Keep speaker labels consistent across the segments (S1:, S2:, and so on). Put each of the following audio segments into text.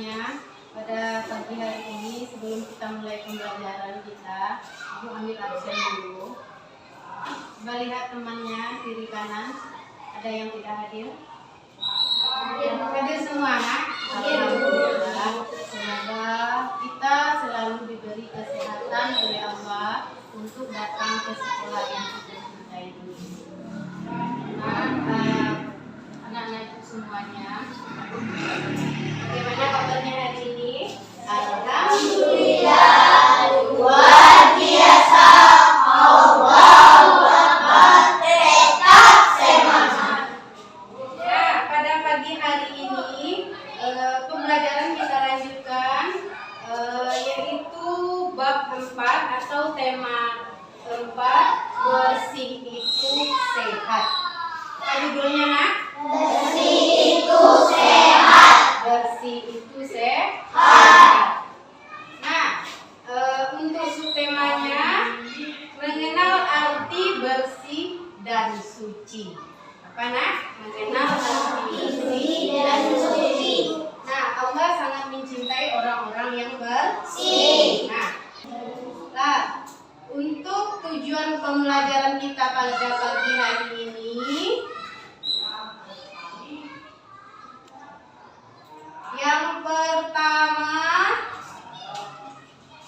S1: semuanya, pada pagi hari ini sebelum kita mulai pembelajaran kita, Ibu ambil absen dulu. Coba lihat temannya kiri kanan, ada yang tidak hadir? Hadir semua, nak? Alhamdulillah. Semoga kita selalu diberi kesehatan oleh Allah untuk datang ke sekolah yang kita cintai ini. Anak-anak semuanya, bagaimana kabarnya hari ini?
S2: Alhamdulillah, luar biasa. Allahu Akbar, tetap semangat.
S1: Ya, pada pagi hari ini pembelajaran kita lanjutkan, yaitu bab 4 atau tema 4, bersih itu sehat. Apa judulnya, nak?
S2: Bersih itu sehat.
S1: Bersih itu sehat. Nah, untuk subtemanya mengenal arti bersih dan suci. Apa, nak? Mengenal arti bersih dan suci. Nah, Allah sangat mencintai orang-orang yang bersih. Nah, untuk tujuan pembelajaran kita pada pagi hari ini, yang pertama,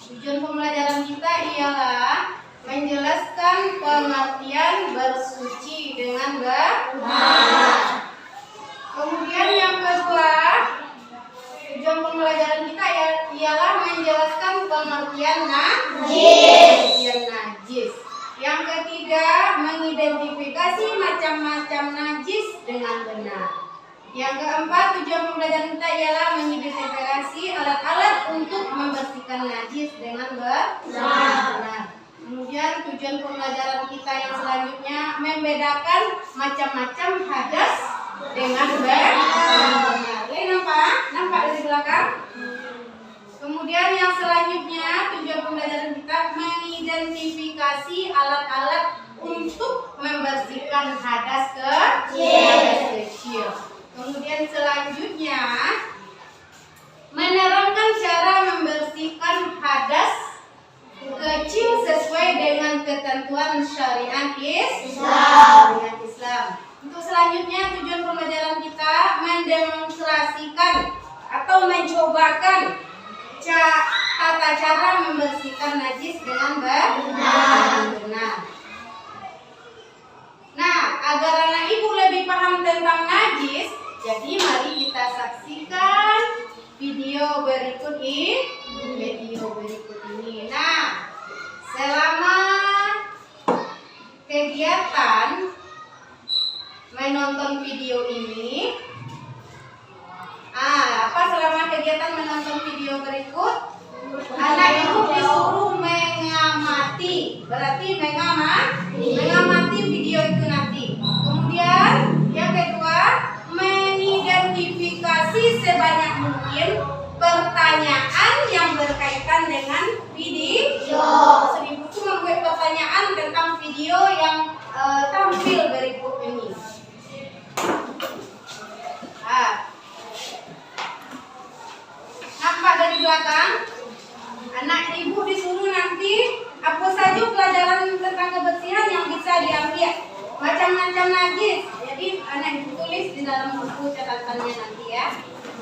S1: tujuan pembelajaran kita ialah menjelaskan pengertian bersuci dengan benar. Kemudian yang kedua, tujuan pembelajaran kita ialah menjelaskan pengertian najis. Yang ketiga, mengidentifikasi macam-macam najis dengan benar. Yang keempat, tujuan pembelajaran kita ialah mengidentifikasi alat-alat untuk membersihkan najis dengan benar. Kemudian tujuan pembelajaran kita yang selanjutnya membedakan macam-macam hadas dengan benar. Nampak dari belakang? Kemudian yang selanjutnya tujuan pembelajaran kita mengidentifikasi alat-alat untuk membersihkan hadas kecil. Kemudian selanjutnya menerangkan cara membersihkan hadas kecil sesuai dengan ketentuan syariat Islam. Untuk selanjutnya tujuan pembelajaran kita mendemonstrasikan atau mencobakan tata cara membersihkan najis dengan benar. Nah, agar anak ibu lebih paham tentang najis, jadi mari kita saksikan video berikut ini. Nah, selama kegiatan menonton video ini, selama kegiatan menonton video berikut, anak ibu disuruh mengamati. Berarti mengamati video itu nanti. Kemudian yang kedua, mengidentifikasi sebanyak mungkin pertanyaan yang berkaitan dengan video. Ibu itu membuat pertanyaan tentang video yang tampil berikut ini. Nampak dari belakang? Anak ibu disuruh nanti apa saja pelajaran tentang kebersihan yang bisa diambil. Macam-macam najis. Jadi anak ibu tulis di dalam buku catatannya nanti ya.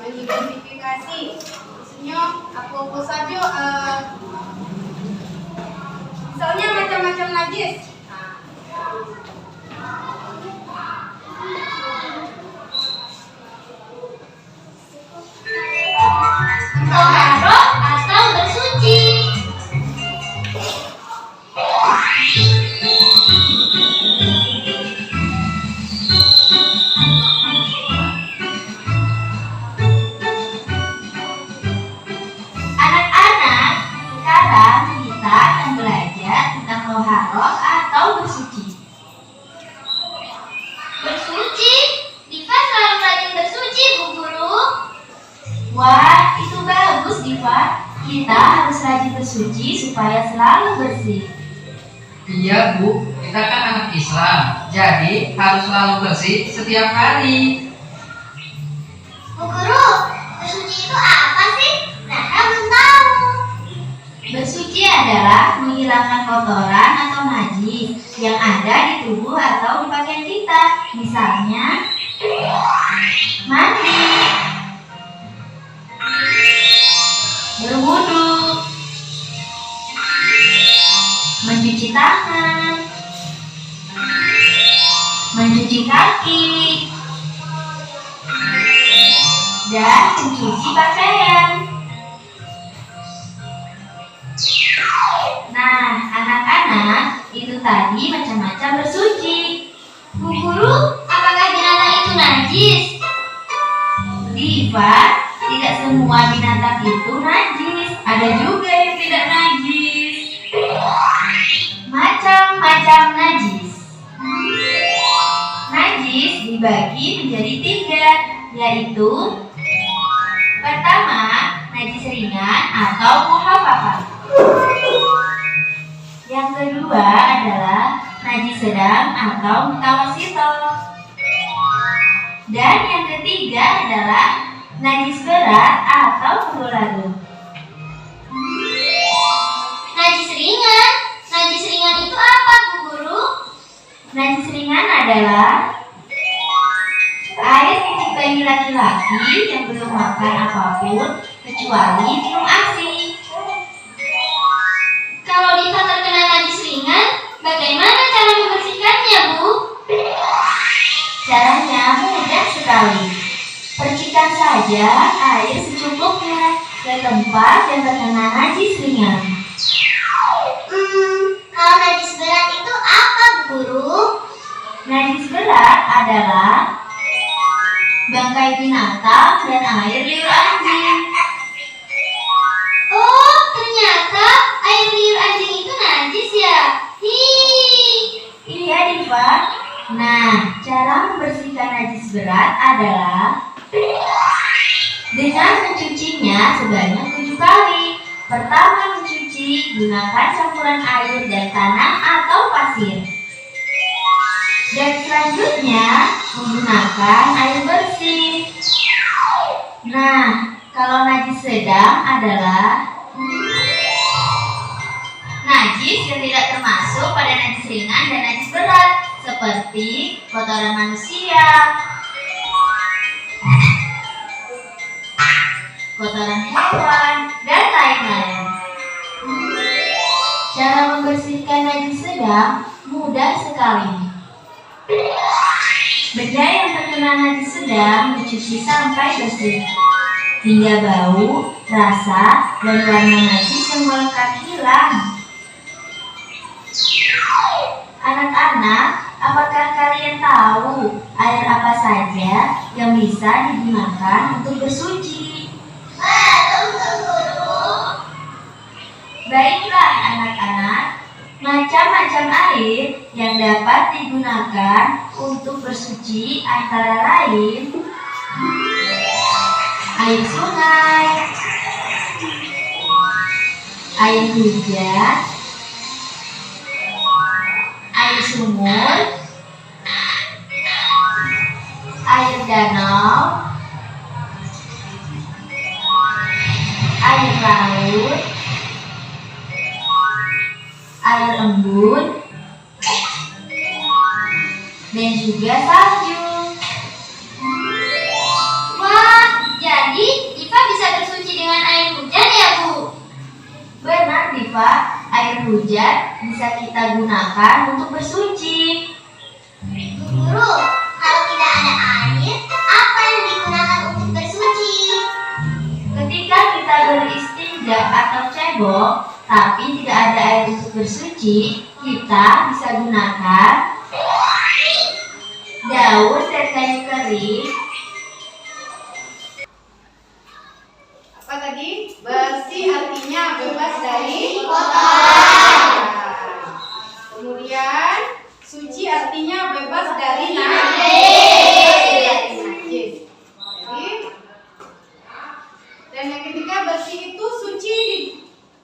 S1: Mengidentifikasi. Maksudnya apa saja. Misalnya macam-macam najis.
S2: Toharoh atau bersuci. Anak-anak, sekarang kita akan belajar tentang toharoh atau bersuci. Bersuci? Diva selalu rajin bersuci, Bu Guru. Wah, itu bagus, Diva. Kita harus rajin bersuci supaya selalu bersih.
S3: Iya, Bu, kita kan anak Islam, jadi harus selalu bersih setiap hari.
S2: Bu Guru, bersuci itu apa menghilangkan kotoran atau najis yang ada di tubuh atau di pakaian kita. Misalnya, mandi, berwudu, mencuci tangan, mencuci kaki, dan mencuci pakaian. Nah, anak-anak, itu tadi macam-macam bersuci. Bu Guru, apakah binatang itu najis? Diva, tidak semua binatang itu najis. Ada juga yang tidak najis. Macam-macam najis. Najis dibagi menjadi 3, yaitu pertama, najis ringan atau mukhafafah. Yang kedua adalah najis sedang atau mutawassithah. Dan yang ketiga adalah najis berat atau mughalladh.
S4: Najis ringan. Najis ringan itu apa, Bu Guru?
S2: Najis ringan adalah air kencing bayi laki-laki yang belum makan apapun kecuali minum ASI.
S4: Kalau Diva terkena najis ringan, bagaimana cara membersihkannya, Bu?
S2: Caranya mudah sekali. Percikan saja air secukupnya ke tempat yang terkena najis ringan.
S4: Kalau najis berat itu apa, Bu Guru?
S2: Najis berat adalah bangkai binatang dan air liur anjing.
S4: Oh, ternyata air liur anjing itu najis ya?
S2: Iya, Diva. Nah, cara membersihkan najis berat adalah dengan mencucinya sebanyak 7 kali. Pertama mencuci, gunakan campuran air dan tanah atau pasir. Dan selanjutnya menggunakan air bersih. Nah, kalau najis sedang adalah najis yang tidak termasuk pada najis ringan dan najis berat, seperti kotoran manusia, kotoran hewan, dan lain-lain. Cara membersihkan najis sedang mudah sekali. Benda yang terkena najis sedang dicuci sampai bersih, hingga bau, rasa, dan warna najis yang melekat hilang. Anak-anak, apakah kalian tahu air apa saja yang bisa digunakan untuk bersuci? Baiklah anak-anak, macam-macam air yang dapat digunakan untuk bersuci antara lain air sungai, air hujan, air sumur, air danau, air laut, air embun, dan juga salju.
S4: Wah, jadi Diva bisa bersuci dengan air hujan ya, Bu?
S2: Benar, Diva, air hujan bisa kita gunakan untuk bersuci.
S4: Bu Guru, kalau tidak ada air, apa yang digunakan untuk bersuci?
S2: Ketika kita beristinja atau cebok, tapi tidak ada air untuk bersuci, kita bisa gunakan daun dan kayu kering.
S1: Apa tadi? Bersih artinya bebas dari
S4: Kotoran.
S1: Kemudian suci artinya bebas dari
S4: Najis.
S1: najis. Jadi, dan yang ketiga bersih itu suci.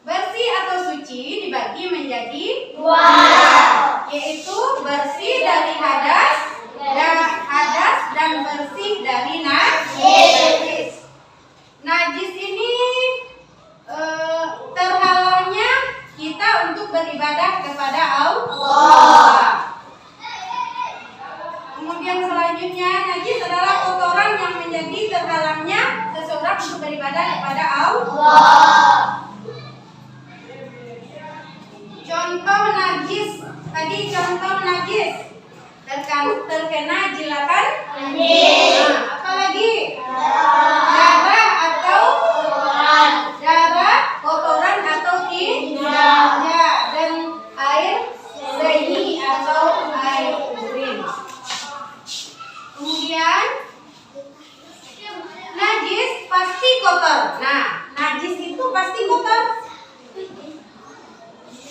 S1: Bersih atau suci dibagi menjadi yaitu bersih dari hadas dan bersih dari najis. Najis ini terhalangnya kita untuk beribadah Contoh najis. Tadi contoh najis. Terkena jilatan najis. Nah, apa lagi? Darah atau kotoran atau tinja. Dan air seni atau air urin. Kemudian najis pasti kotor. Nah, najis itu pasti kotor.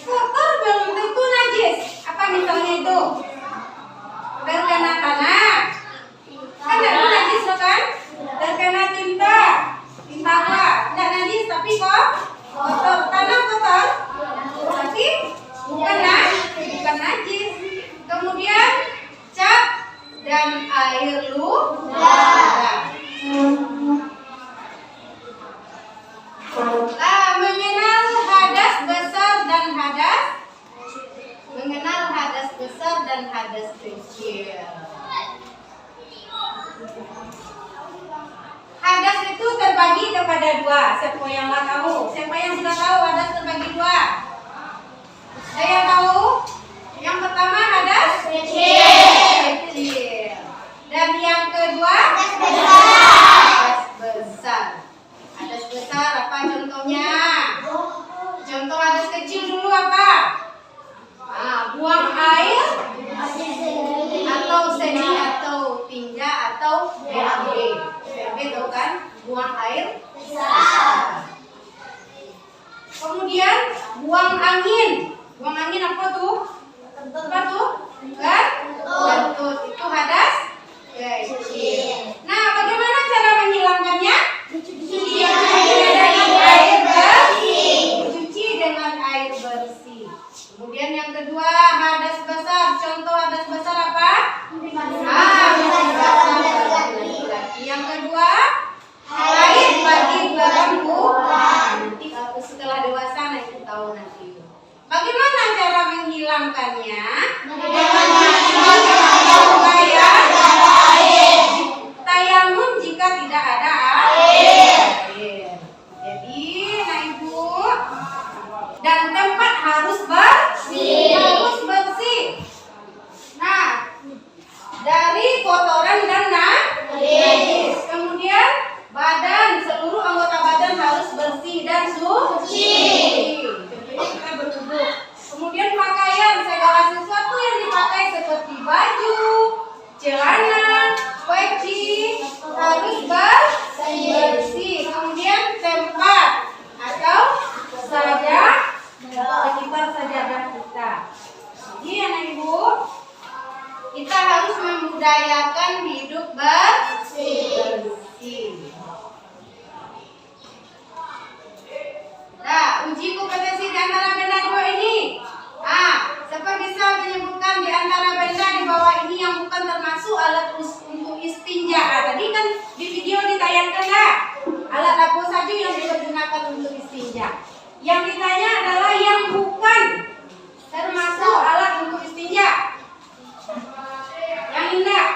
S1: Kotor belum tentu najis. Apa misalnya itu? Terkena tanah, kan tidak najis loh kan? Terkena tinta apa? Tidak najis tapi kok kotor. Tanah kotor, tapi bukan najis. Kemudian cat dan air ludah. Mengenal hadas besar dan hadas kecil. Hadas itu terbagi kepada dua. Siapa yang nggak tahu? Siapa yang sudah tahu hadas terbagi dua? Ada yang tahu? Yang pertama hadas kecil. Dan yang kedua hadas besar. Hadas besar apa contohnya? Contoh hadas kecil dulu apa? Buang air atau seni atau tinja atau BAB. BAB tahu kan? Buang air. Kemudian buang angin. Buang angin apa tuh? Apa tuh? Kentut. Itu hadas kecil. Nah, bagaimana cara menghilangkannya? Cuci dengan air bersih. Kemudian yang kedua hadas besar. Contoh hadas besar apa? Yang kedua haid bagi bulan nanti setelah dewasa nanti tahu nanti. Bagaimana cara menghilangkannya? Tayamum jika tidak ada air. Jadi, nah ibu, dan tempat harus bersih. Nah, dari kotoran dan najis. Kemudian badan, seluruh anggota badan harus bersih dan suci. Contohnya kita berwudu. Kemudian pakaian, segala sesuatu yang dipakai seperti baju, celana, peci harus bersih. Kemudian tempat atau sekitar sajadah kita. Jadi anak ibu, kita harus membudayakan hidup bersih. Nah, uji kompetensi di antara benda dua ini. Siapa bisa menyebutkan di antara benda di bawah ini yang bukan termasuk alat untuk istinja? Tadi kan di video ditayangkan alat apa saja yang digunakan untuk istinja. Yang ditanya adalah yang bukan termasuk alat untuk istinja. Yang indah,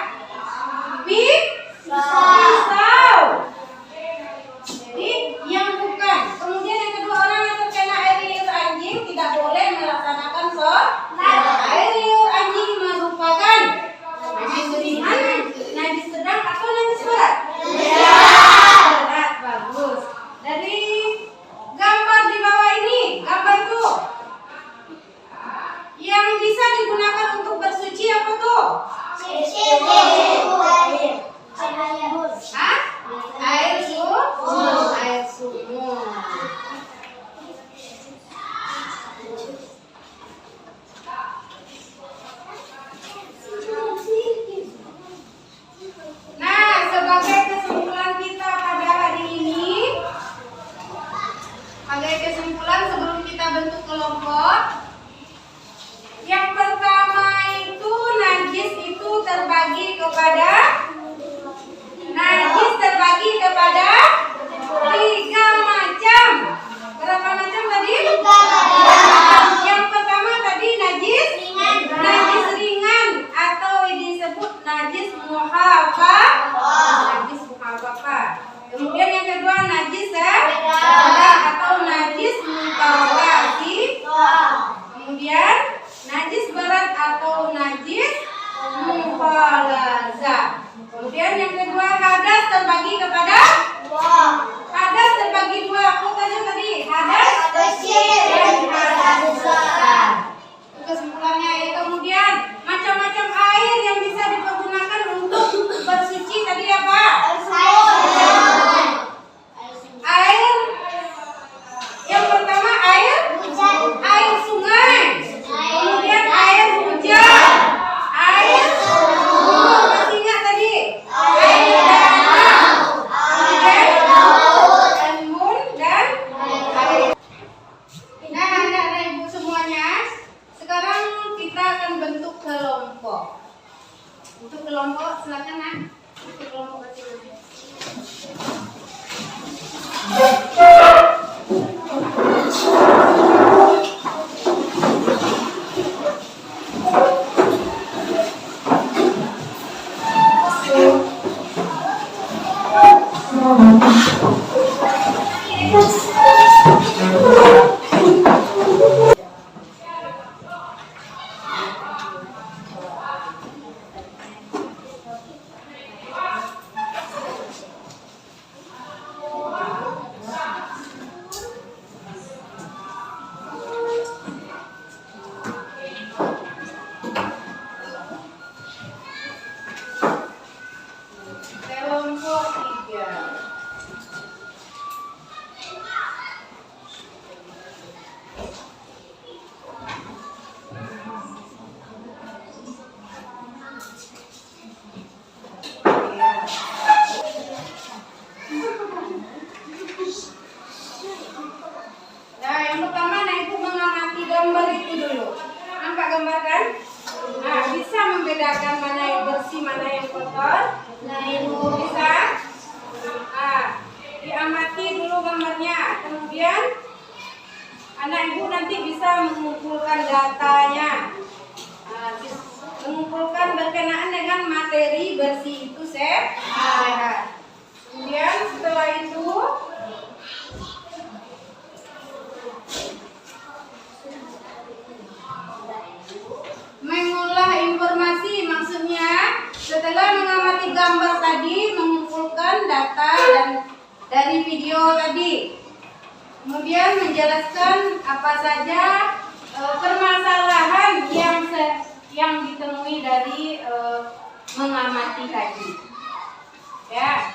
S1: pisau. Jadi yang bukan. Kemudian yang kedua, orang yang terkena air liur anjing tidak boleh melaksanakan sholat. Air liur anjing merupakan najis ringan, najis sedang atau najis berat? Berat, bagus. Dari gambar di bawah ini, gambar tuh yang bisa digunakan untuk bersuci apa tuh? Air sumur. Nah, sebagai kesimpulan kita pada hari ini, sebelum kita bentuk kelompok, yang pertama itu najis itu terbagi kepada 3 macam. Berapa macam tadi? 3. Yang pertama tadi najis ringan atau disebut najis muhafafah. Kemudian yang kedua najis sedang Kelompok 3. Nah, yang pertama, nah ibu mengamati gambar itu dulu. Nampak gambar kan? Nah, bisa membedakan mana yang bersih, mana yang kotor? Nah, ibu bisa. Nah, diamati dulu gambarnya. Kemudian, anak ibu nanti bisa mengumpulkan datanya. Nah, mengumpulkan berkenaan dengan materi bersih itu sehat. Kemudian setelah itu mengolah informasi, maksudnya setelah mengamati gambar tadi mengumpulkan data dan dari video tadi, kemudian menjelaskan apa saja permasalahan yang ditemui dari mengamati tadi, ya.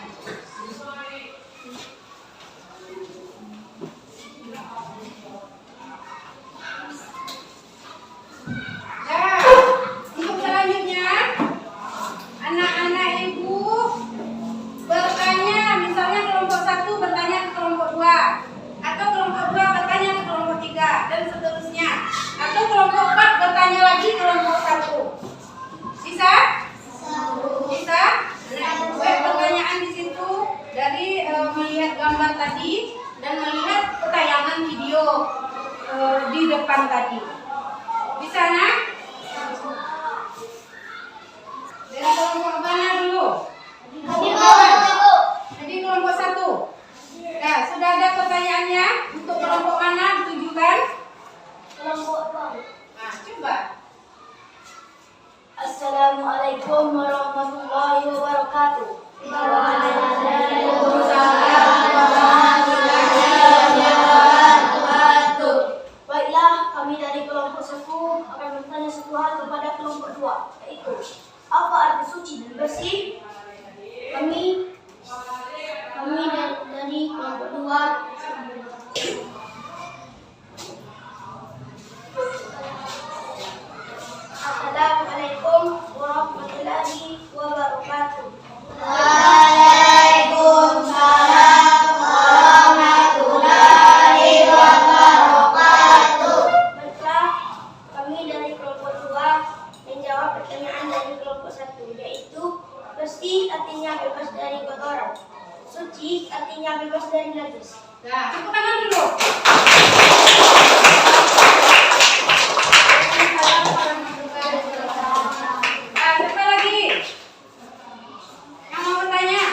S1: Untuk selanjutnya, anak-anak ibu bertanya, misalnya kelompok 1 bertanya ke kelompok 2, atau kelompok 2 bertanya ke kelompok 3, dan seterusnya. Atau kelompok 4 bertanya lagi ke kelompok 1. Bisa? Bisa? Nah, buat pertanyaan di situ dari melihat gambar tadi dan melihat tayangan video di depan tadi. Bisa, nak? Dari kelompok mana dulu? Jadi kelompok 1. Nah, sudah ada pertanyaannya untuk kelompok mana ditujukan?
S2: Kelompok 2.
S1: Nah, coba.
S2: Assalamualaikum warahmatullahi wabarakatuh. Baiklah, kami dari kelompok 1 akan bertanya satu hal kepada kelompok 2, yaitu apa arti suci dan bersih? Kami dari kelompok 2 Assalamualaikum warahmatullahi wabarakatuh.
S4: Waalaikumsalam warahmatullahi wabarakatuh.
S2: Baiklah, kami dari kelompok 2 menjawab pertanyaan dari kelompok 1, yaitu bersih artinya bebas dari kotoran, suci artinya bebas dari najis.
S1: Nah, tepuk tangan dulu. Nah, siapa lagi yang mau bertanya?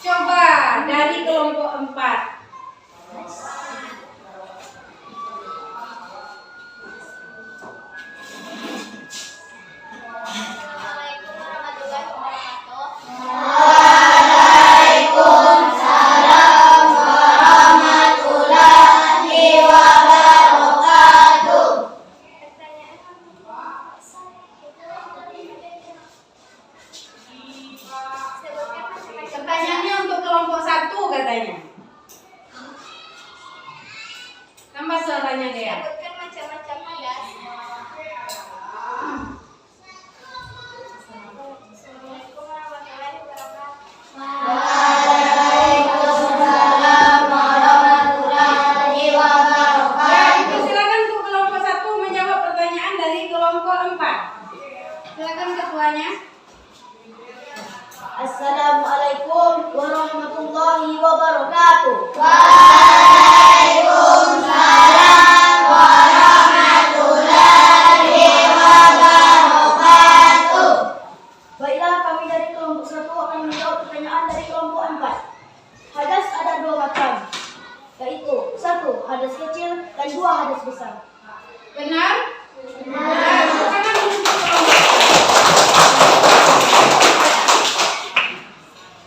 S1: Coba dari kelompok 4.
S4: Assalamualaikum warahmatullahi wabarakatuh.
S2: Waalaikumsalam warahmatullahi wabarakatuh.
S1: Pertanyaannya untuk kelompok 1 katanya. Tambah suaranya dia.
S4: Sebutkan macam-macam hadas. Assalamualaikum warahmatullahi wabarakatuh.
S2: Waalaikumsalam warahmatullahi
S1: Ya,
S2: wabarakatuh.
S1: itu silakan untuk kelompok 1 menjawab pertanyaan dari kelompok 4. Silakan ketuanya.
S2: Assalamualaikum warahmatullahi wabarakatuh.
S4: Waalaikumsalam warahmatullahi wabarakatuh.
S2: Baiklah, kami dari kelompok 1 akan menjawab pertanyaan dari kelompok 4. Hadas ada 2 macam, hadas kecil dan 2 hadas besar.
S1: Benar? Benar. Silakan menunjuk kelompok.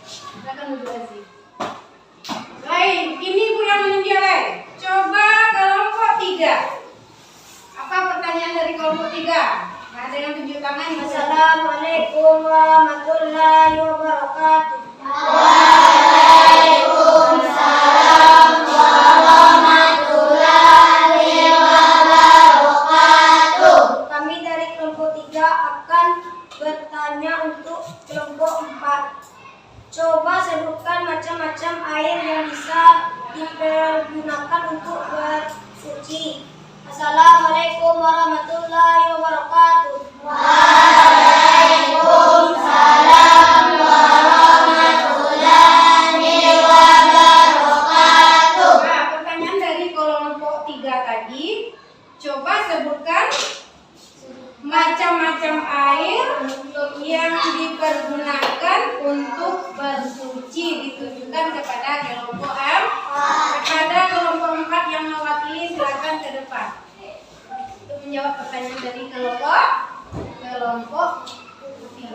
S1: Silakan duduk lagi. Baik, ini Bu yang menunjuk. Coba kelompok 3. Apa pertanyaan dari kelompok 3? Ada yang tunjuk tangan?
S2: Assalamualaikum warahmatullahi wabarakatuh. Kami dari kelompok 3 akan bertanya untuk kelompok 4. Coba sebutkan macam-macam air yang bisa dipergunakan untuk bersuci. Assalamualaikum warahmatullahi wabarakatuh.
S1: Nah, pertanyaan dari kelompok 3 tadi, coba sebutkan macam-macam air yang dipergunakan untuk bersuci. Ditunjukkan kepada kelompok M. Kepada kelompok 4 yang mewakili, silakan ke depan untuk menjawab pertanyaan dari kelompok 3.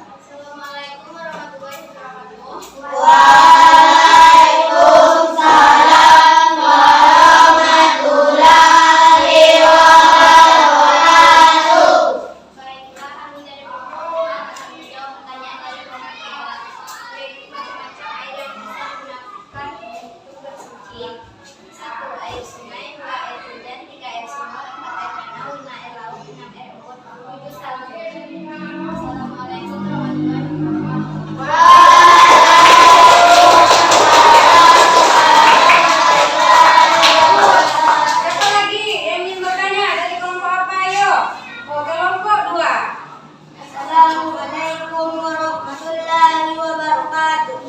S4: Assalamualaikum warahmatullahi wabarakatuh. Baiklah, kami dari kelompok 4 akan menjawab pertanyaan dari kelompok 3, yaitu macam-macam air yang bisa digunakan untuk bersuci. 1. Air sungai, 2. Air hujan, 3. Air sumur, 4. Air danau, 5. Air laut, 6. Air embun, 7. Saluran. Assalamualaikum warahmatullahi wabarakatuh.
S1: Siapa lagi yang ingin bertanya dari kelompok apa? Ayo. Oh, kelompok 2.
S2: Assalamualaikum warahmatullahi wabarakatuh.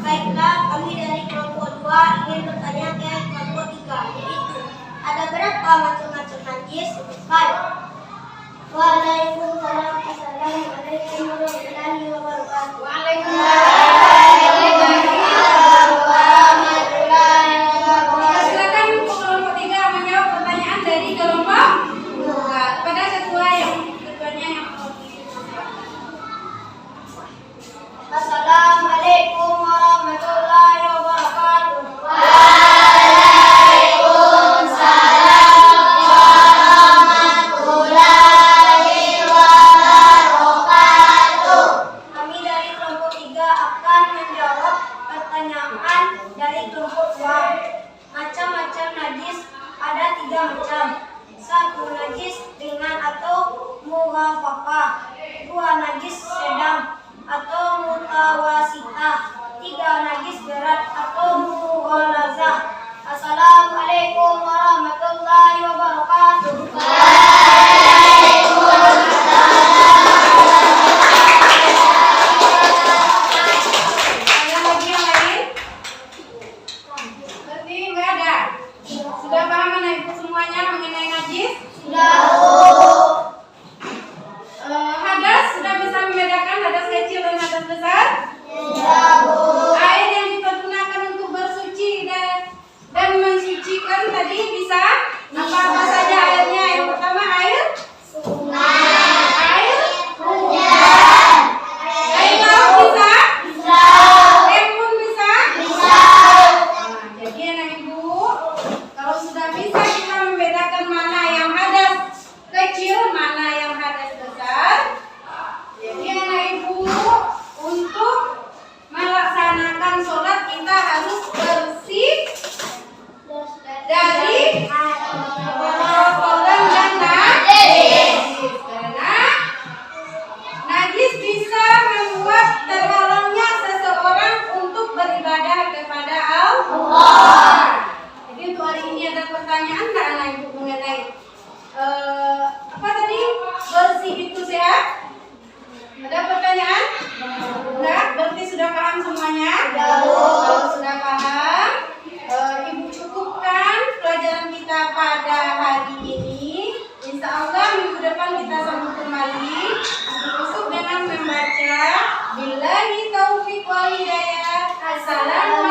S2: Baiklah, kami dari kelompok 2 ingin bertanya ke kelompok 3, yaitu ada berapa macam-macam najis? Baik. Waalaikumsalam. Assalamualaikum warahmatullahi wabarakatuh.
S1: Silakan kelompok 3 menjawab pertanyaan dari kelompok 2. Pada ketua yang ketuanya yang mewakili.
S2: Assalamualaikum warahmatullahi wabarakatuh. Kami dari kelompok 3 akan menjawab pertanyaan dari kelompok 2. Macam-macam najis ada 3 macam. 1. Najis ringan atau mughafafah. 2. Najis sedang atau mutawasitah. 3. Najis berat atau mughalazah. Assalamualaikum warahmatullahi wabarakatuh.
S1: Ada lagi yang lain? Berarti nggak ada. Sudah paham anak ibu semuanya mengenai najis? Hadas sudah bisa membedakan hadas kecil dan hadas besar? Air yang dipergunakan untuk bersuci dan mensucikan tadi bisa apa saja airnya? Yang pertama air air air laut bisa? Embun bisa? Nah, jadi anak ibu, kalau sudah bisa kita membedakan mana yang hadas membaca. Billahi taufiq wal hidayah. Assalamualaikum